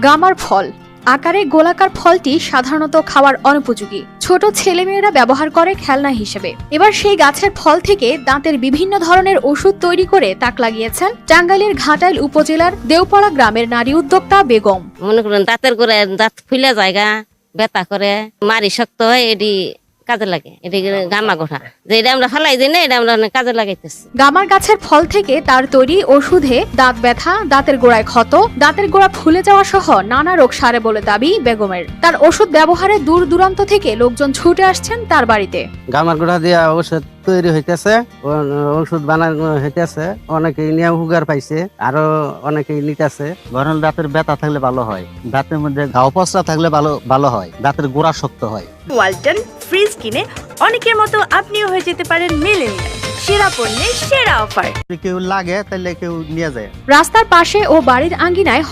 গামার ফল আকারে গোলাকার ফলটি সাধারণত খাওয়ার অনুপযোগী। ছোট ছেলেমেয়েরা ব্যবহার করে খেলনা হিসেবে। এবার সেই গাছের ফল থেকে দাঁতের বিভিন্ন ধরনের ওষুধ তৈরি করে তাক লাগিয়েছেন টাঙ্গাইলের ঘাটাইল উপজেলার দেওপাড়া গ্রামের নারী উদ্যোক্তা বেগম। মনে করেন দাঁতের গোড়ায় দাঁত ফুলে জায়গা ব্যথা করে মারি শক্ত হয়, এটি কাজে লাগে। এটি গামা গোঠা যে এটা আমরা ফেলাই দিই না, এটা আমরা কাজে লাগাইতেছি। গামার গাছের ফল থেকে তার তৈরি ওষুধে দাঁত ব্যথা, দাঁতের গোড়ায় ক্ষত, দাঁতের গোড়া ফুলে যাওয়া সহ নানা রোগ সারে বলে দাবি বেগমের। তার ওষুধ ব্যবহারে দূর দূরান্ত থেকে লোকজন ছুটে আসছেন তার বাড়িতে। গামার গোড়া দিয়া ওষুধ তৈরি হইতেছে, ওষুধ বানানো হইতেছে, অনেকেই নিয়ে হুগার পাইছে, আরো অনেকেই নিতেছে। ধরেন দাঁতের ব্যথা থাকলে ভালো হয়, দাঁতের মধ্যে ঘাও পচরা থাকলে ভালো হয়, দাঁতের গোড়া শক্ত হয়। ওয়ালটন ফ্রিজ কিনে অনেকের মতো আপনিও হয়ে যেতে পারেন মিলেনিয়াল। সেরা পণ্যের সেরা অফার। যদি কেউ লাগে তাহলে কেউ নিয়ে যায়। রাস্তার পাশে ও বাড়ির আঙ্গিনায়